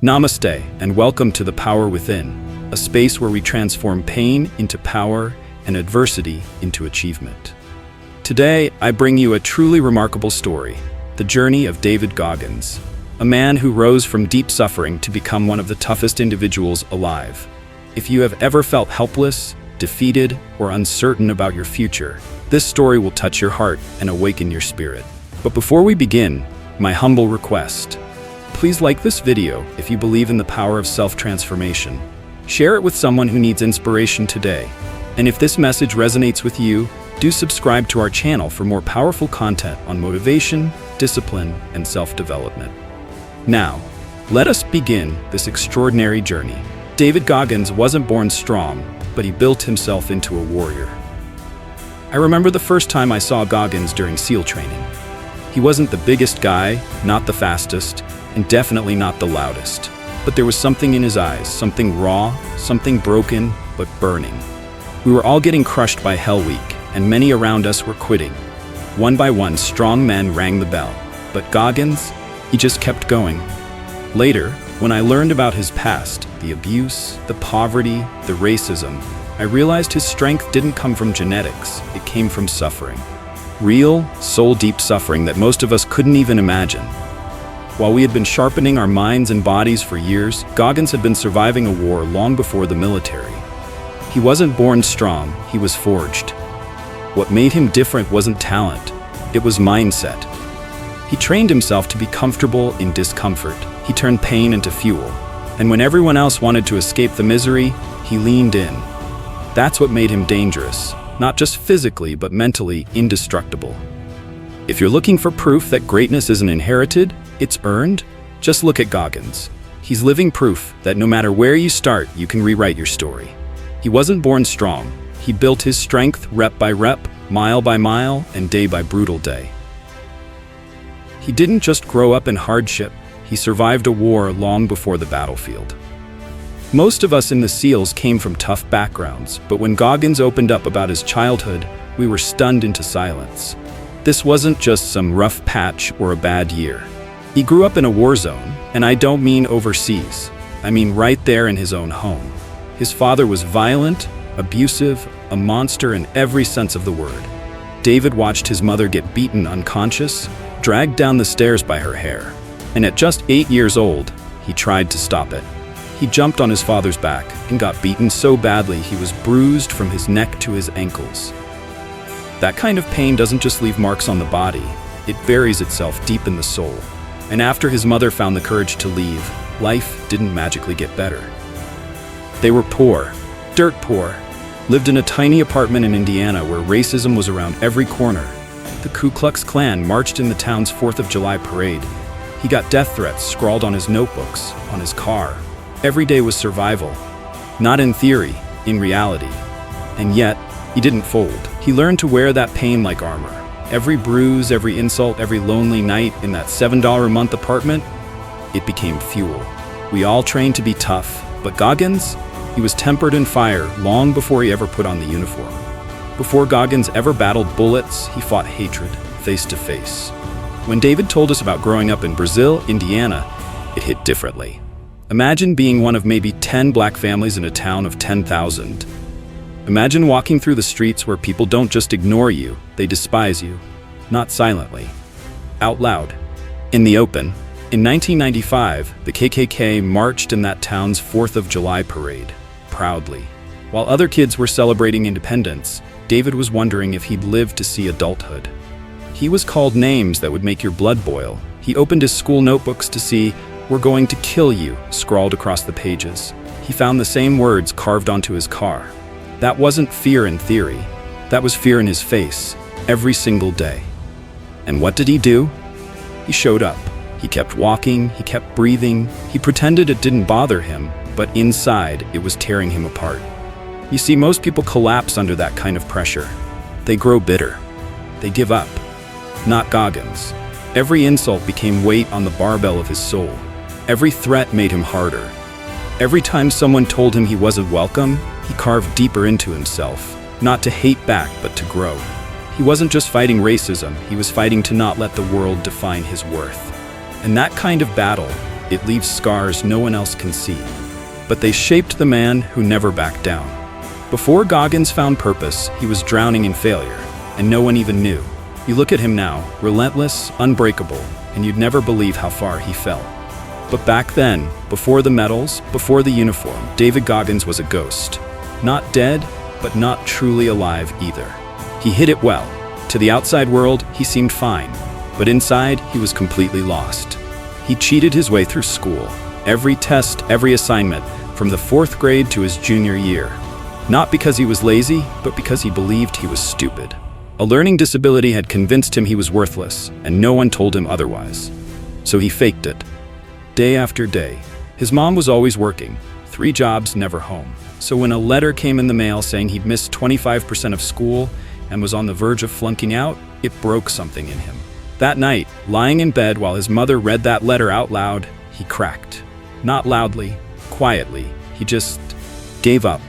Namaste, and welcome to The Power Within, a space where we transform pain into power and adversity into achievement. Today, I bring you a truly remarkable story, the journey of David Goggins, a man who rose from deep suffering to become one of the toughest individuals alive. If you have ever felt helpless, defeated, or uncertain about your future, this story will touch your heart and awaken your spirit. But before we begin, my humble request. Please like this video if you believe in the power of self-transformation. Share it with someone who needs inspiration today. And if this message resonates with you, do subscribe to our channel for more powerful content on motivation, discipline, and self-development. Now, let us begin this extraordinary journey. David Goggins wasn't born strong, but he built himself into a warrior. I remember the first time I saw Goggins during SEAL training. He wasn't the biggest guy, not the fastest, and definitely not the loudest. But there was something in his eyes, something raw, something broken, but burning. We were all getting crushed by Hell Week, and many around us were quitting. One by one, strong men rang the bell. But Goggins, he just kept going. Later, when I learned about his past, the abuse, the poverty, the racism, I realized his strength didn't come from genetics, it came from suffering. Real, soul-deep suffering that most of us couldn't even imagine. While we had been sharpening our minds and bodies for years, Goggins had been surviving a war long before the military. He wasn't born strong, he was forged. What made him different wasn't talent, it was mindset. He trained himself to be comfortable in discomfort. He turned pain into fuel. And when everyone else wanted to escape the misery, he leaned in. That's what made him dangerous, not just physically, but mentally indestructible. If you're looking for proof that greatness isn't inherited, it's earned, just look at Goggins. He's living proof that no matter where you start, you can rewrite your story. He wasn't born strong. He built his strength rep by rep, mile by mile, and day by brutal day. He didn't just grow up in hardship, he survived a war long before the battlefield. Most of us in the SEALs came from tough backgrounds, but when Goggins opened up about his childhood, we were stunned into silence. This wasn't just some rough patch or a bad year. He grew up in a war zone, and I don't mean overseas. I mean right there in his own home. His father was violent, abusive, a monster in every sense of the word. David watched his mother get beaten unconscious, dragged down the stairs by her hair. And at just 8 years old, he tried to stop it. He jumped on his father's back and got beaten so badly he was bruised from his neck to his ankles. That kind of pain doesn't just leave marks on the body, it buries itself deep in the soul. And after his mother found the courage to leave, life didn't magically get better. They were poor, dirt poor, lived in a tiny apartment in Indiana where racism was around every corner. The Ku Klux Klan marched in the town's 4th of July parade. He got death threats scrawled on his notebooks, on his car. Every day was survival. Not in theory, in reality. And yet, he didn't fold. He learned to wear that pain like armor. Every bruise, every insult, every lonely night in that $7 a month apartment, it became fuel. We all trained to be tough, but Goggins, he was tempered in fire long before he ever put on the uniform. Before Goggins ever battled bullets, he fought hatred, face to face. When David told us about growing up in Brazil, Indiana, it hit differently. Imagine being one of maybe 10 black families in a town of 10,000. Imagine walking through the streets where people don't just ignore you, they despise you. Not silently. Out loud. In the open. In 1995, the KKK marched in that town's 4th of July parade, proudly. While other kids were celebrating independence, David was wondering if he'd live to see adulthood. He was called names that would make your blood boil. He opened his school notebooks to see, "We're going to kill you," scrawled across the pages. He found the same words carved onto his car. That wasn't fear in theory. That was fear in his face, every single day. And what did he do? He showed up. He kept walking, he kept breathing. He pretended it didn't bother him, but inside, it was tearing him apart. You see, most people collapse under that kind of pressure. They grow bitter. They give up. Not Goggins. Every insult became weight on the barbell of his soul. Every threat made him harder. Every time someone told him he wasn't welcome, he carved deeper into himself, not to hate back, but to grow. He wasn't just fighting racism, he was fighting to not let the world define his worth. And that kind of battle, it leaves scars no one else can see. But they shaped the man who never backed down. Before Goggins found purpose, he was drowning in failure, and no one even knew. You look at him now, relentless, unbreakable, and you'd never believe how far he fell. But back then, before the medals, before the uniform, David Goggins was a ghost. Not dead, but not truly alive either. He hid it well. To the outside world, he seemed fine, but inside, he was completely lost. He cheated his way through school, every test, every assignment, from the 4th grade to his junior year. Not because he was lazy, but because he believed he was stupid. A learning disability had convinced him he was worthless, and no one told him otherwise. So he faked it. Day after day. His mom was always working, 3 jobs, never home. So when a letter came in the mail saying he'd missed 25% of school and was on the verge of flunking out, it broke something in him. That night, lying in bed while his mother read that letter out loud, he cracked. Not loudly, quietly, he just gave up.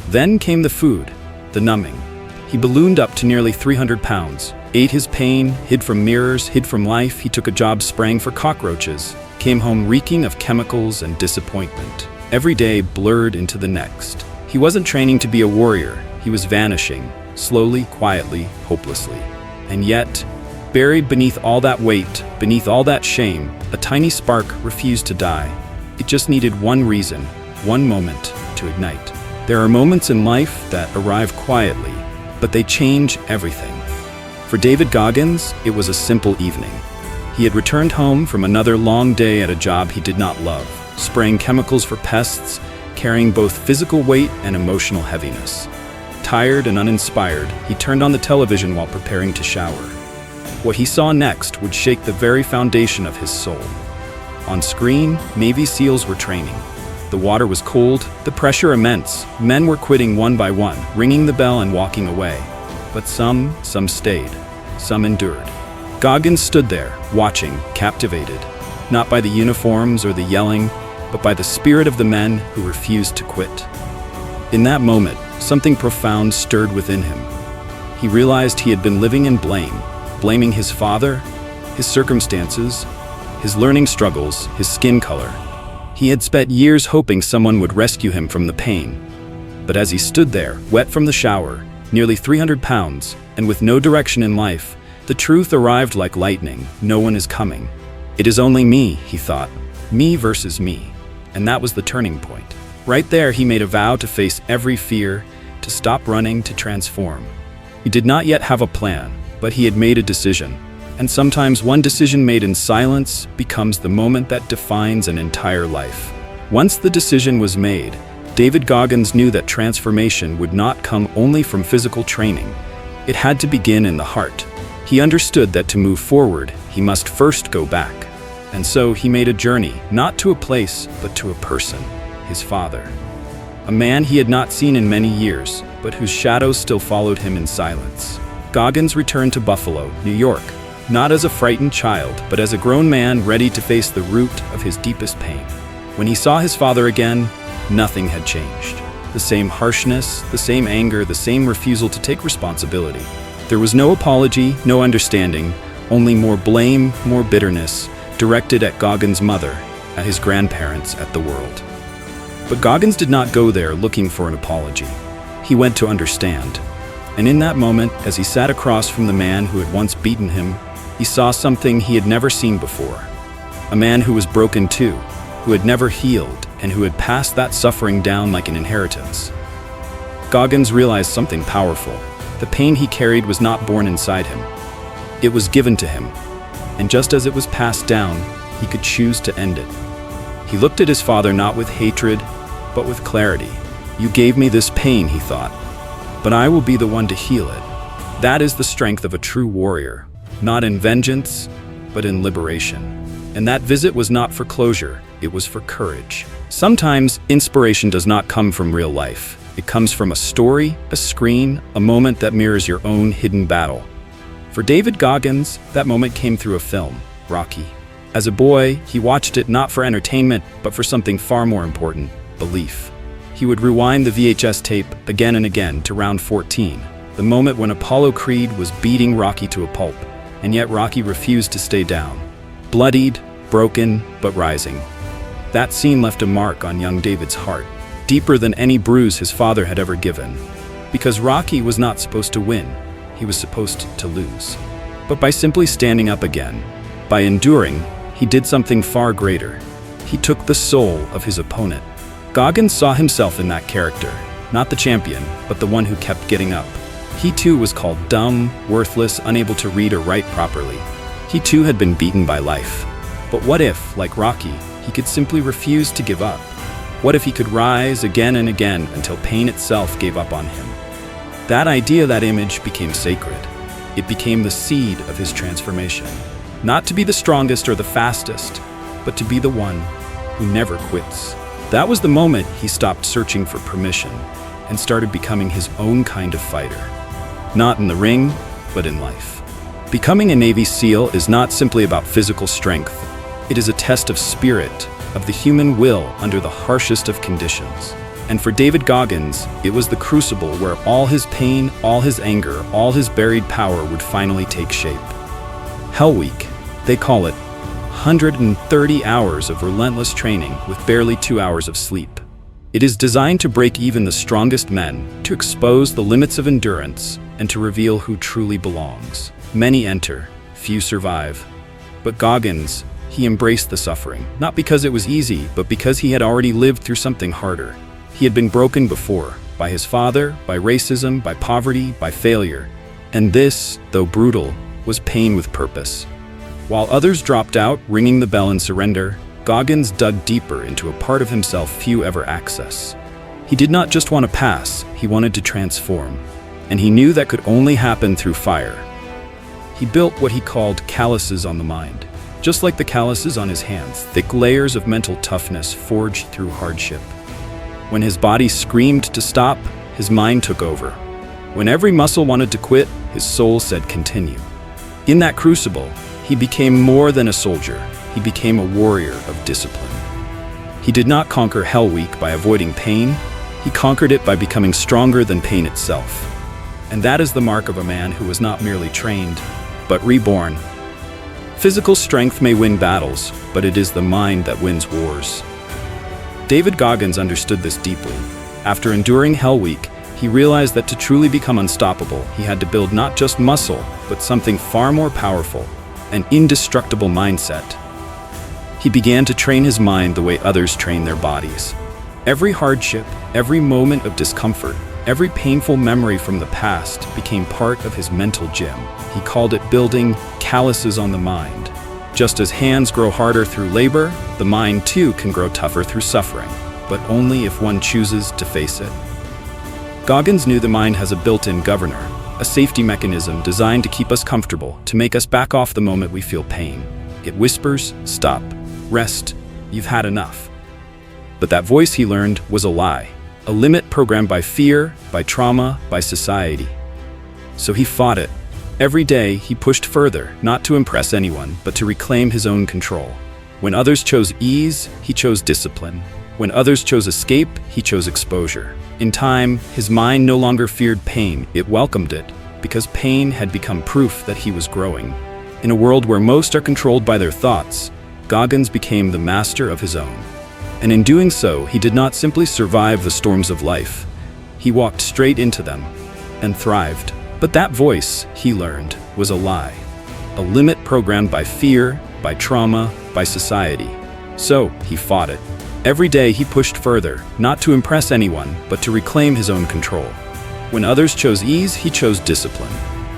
Then came the food, the numbing. He ballooned up to nearly 300 pounds, ate his pain, hid from mirrors, hid from life. He took a job spraying for cockroaches, came home reeking of chemicals and disappointment. Every day blurred into the next. He wasn't training to be a warrior, he was vanishing, slowly, quietly, hopelessly. And yet, buried beneath all that weight, beneath all that shame, a tiny spark refused to die. It just needed one reason, one moment to ignite. There are moments in life that arrive quietly, but they change everything. For David Goggins, it was a simple evening. He had returned home from another long day at a job he did not love, spraying chemicals for pests, carrying both physical weight and emotional heaviness. Tired and uninspired, he turned on the television while preparing to shower. What he saw next would shake the very foundation of his soul. On screen, Navy SEALs were training. The water was cold, the pressure immense. Men were quitting one by one, ringing the bell and walking away. But some stayed, some endured. Goggins stood there, watching, captivated, not by the uniforms or the yelling, but by the spirit of the men who refused to quit. In that moment, something profound stirred within him. He realized he had been living in blame, blaming his father, his circumstances, his learning struggles, his skin color. He had spent years hoping someone would rescue him from the pain. But as he stood there, wet from the shower, nearly 300 pounds, and with no direction in life, the truth arrived like lightning. No one is coming. It is only me, he thought. Me versus me. And that was the turning point. Right there, he made a vow to face every fear, to stop running, to transform. He did not yet have a plan, but he had made a decision. And sometimes one decision made in silence becomes the moment that defines an entire life. Once the decision was made, David Goggins knew that transformation would not come only from physical training. It had to begin in the heart. He understood that to move forward, he must first go back. And so he made a journey, not to a place, but to a person, his father. A man he had not seen in many years, but whose shadows still followed him in silence. Goggins returned to Buffalo, New York, not as a frightened child, but as a grown man ready to face the root of his deepest pain. When he saw his father again, nothing had changed. The same harshness, the same anger, the same refusal to take responsibility. There was no apology, no understanding, only more blame, more bitterness, directed at Goggins' mother, at his grandparents, at the world. But Goggins did not go there looking for an apology. He went to understand. And in that moment, as he sat across from the man who had once beaten him, he saw something he had never seen before. A man who was broken too, who had never healed, and who had passed that suffering down like an inheritance. Goggins realized something powerful. The pain he carried was not born inside him. It was given to him. And just as it was passed down, he could choose to end it. He looked at his father not with hatred, but with clarity. You gave me this pain, he thought, but I will be the one to heal it. That is the strength of a true warrior. Not in vengeance, but in liberation. And that visit was not for closure, it was for courage. Sometimes inspiration does not come from real life. It comes from a story, a screen, a moment that mirrors your own hidden battle. For David Goggins, that moment came through a film, Rocky. As a boy, he watched it not for entertainment, but for something far more important, belief. He would rewind the VHS tape again and again to round 14, the moment when Apollo Creed was beating Rocky to a pulp. And yet Rocky refused to stay down. Bloodied, broken but rising. That scene left a mark on young David's heart, deeper than any bruise his father had ever given. Because Rocky was not supposed to win, he was supposed to lose. But by simply standing up again, by enduring, he did something far greater. He took the soul of his opponent. Goggins saw himself in that character, not the champion, but the one who kept getting up. He too was called dumb, worthless, unable to read or write properly. He too had been beaten by life. But what if, like Rocky, he could simply refuse to give up? What if he could rise again and again until pain itself gave up on him? That idea, that image, became sacred. It became the seed of his transformation. Not to be the strongest or the fastest, but to be the one who never quits. That was the moment he stopped searching for permission and started becoming his own kind of fighter. Not in the ring, but in life. Becoming a Navy SEAL is not simply about physical strength. It is a test of spirit, of the human will under the harshest of conditions. And for David Goggins, it was the crucible where all his pain, all his anger, all his buried power would finally take shape. Hell Week, they call it, 130 hours of relentless training with barely 2 hours of sleep. It is designed to break even the strongest men, to expose the limits of endurance, and to reveal who truly belongs. Many enter, few survive. But Goggins, he embraced the suffering, not because it was easy, but because he had already lived through something harder. He had been broken before, by his father, by racism, by poverty, by failure. And this, though brutal, was pain with purpose. While others dropped out, ringing the bell in surrender, Goggins dug deeper into a part of himself few ever access. He did not just want to pass, he wanted to transform. And he knew that could only happen through fire. He built what he called calluses on the mind. Just like the calluses on his hands, thick layers of mental toughness forged through hardship. When his body screamed to stop, his mind took over. When every muscle wanted to quit, his soul said continue. In that crucible, he became more than a soldier. He became a warrior of discipline. He did not conquer Hell Week by avoiding pain. He conquered it by becoming stronger than pain itself. And that is the mark of a man who was not merely trained, but reborn. Physical strength may win battles, but it is the mind that wins wars. David Goggins understood this deeply. After enduring Hell Week, he realized that to truly become unstoppable, he had to build not just muscle, but something far more powerful, an indestructible mindset. He began to train his mind the way others train their bodies. Every hardship, every moment of discomfort, every painful memory from the past became part of his mental gym. He called it building calluses on the mind. Just as hands grow harder through labor, the mind too can grow tougher through suffering, but only if one chooses to face it. Goggins knew the mind has a built-in governor, a safety mechanism designed to keep us comfortable, to make us back off the moment we feel pain. It whispers, stop, rest, you've had enough. But that voice, he learned, was a lie, a limit programmed by fear, by trauma, by society. So he fought it. Every day, he pushed further, not to impress anyone, but to reclaim his own control. When others chose ease, he chose discipline. When others chose escape, he chose exposure. In time, his mind no longer feared pain, it welcomed it, because pain had become proof that he was growing. In a world where most are controlled by their thoughts, Goggins became the master of his own. And in doing so, he did not simply survive the storms of life. He walked straight into them and thrived. But that voice, he learned, was a lie. A limit programmed by fear, by trauma, by society. So, he fought it. Every day he pushed further, not to impress anyone, but to reclaim his own control. When others chose ease, he chose discipline.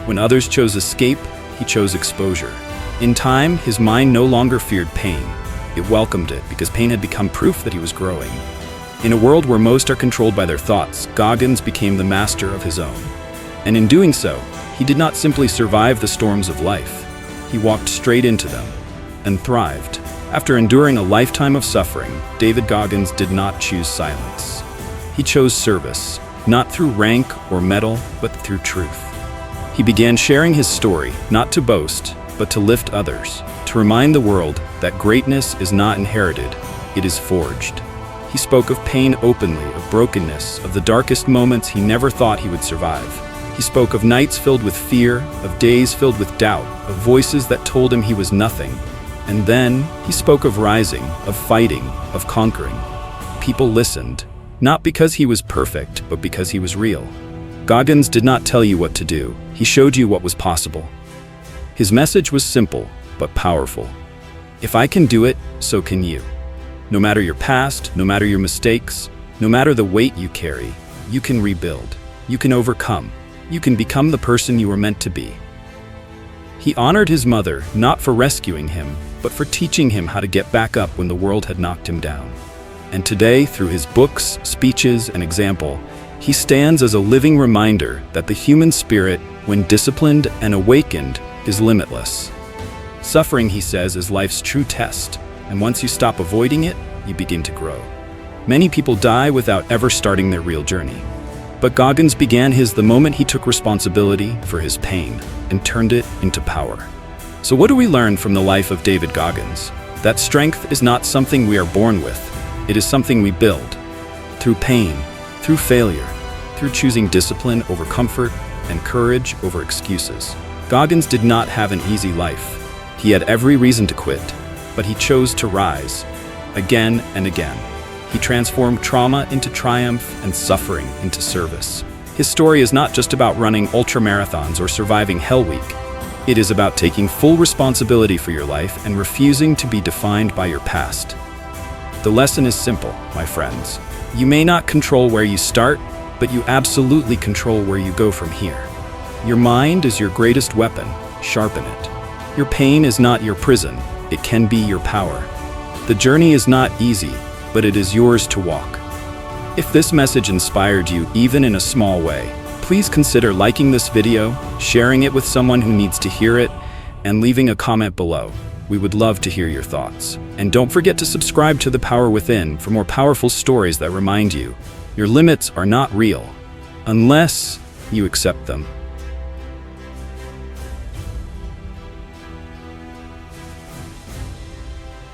When others chose escape, he chose exposure. In time, his mind no longer feared pain. It welcomed it, because pain had become proof that he was growing. In a world where most are controlled by their thoughts, Goggins became the master of his own. And in doing so, he did not simply survive the storms of life. He walked straight into them and thrived. After enduring a lifetime of suffering, David Goggins did not choose silence. He chose service, not through rank or medal, but through truth. He began sharing his story, not to boast, but to lift others, to remind the world that greatness is not inherited, it is forged. He spoke of pain openly, of brokenness, of the darkest moments he never thought he would survive. He spoke of nights filled with fear, of days filled with doubt, of voices that told him he was nothing. And then he spoke of rising, of fighting, of conquering. People listened, not because he was perfect, but because he was real. Goggins did not tell you what to do. He showed you what was possible. His message was simple, but powerful. If I can do it, so can you. No matter your past, no matter your mistakes, no matter the weight you carry, you can rebuild. You can overcome. You can become the person you were meant to be. He honored his mother, not for rescuing him, but for teaching him how to get back up when the world had knocked him down. And today, through his books, speeches, and example, he stands as a living reminder that the human spirit, when disciplined and awakened, is limitless. Suffering, he says, is life's true test, and once you stop avoiding it, you begin to grow. Many people die without ever starting their real journey. But Goggins began his the moment he took responsibility for his pain and turned it into power. So what do we learn from the life of David Goggins? That strength is not something we are born with. It is something we build. Through pain, through failure, through choosing discipline over comfort and courage over excuses. Goggins did not have an easy life. He had every reason to quit, but he chose to rise, again and again. He transformed trauma into triumph and suffering into service. His story is not just about running ultramarathons or surviving Hell Week. It is about taking full responsibility for your life and refusing to be defined by your past. The lesson is simple, my friends. You may not control where you start, but you absolutely control where you go from here. Your mind is your greatest weapon. Sharpen it. Your pain is not your prison. It can be your power. The journey is not easy, but it is yours to walk. If this message inspired you, even in a small way, please consider liking this video, sharing it with someone who needs to hear it, and leaving a comment below. We would love to hear your thoughts. And don't forget to subscribe to The Power Within for more powerful stories that remind you your limits are not real unless you accept them.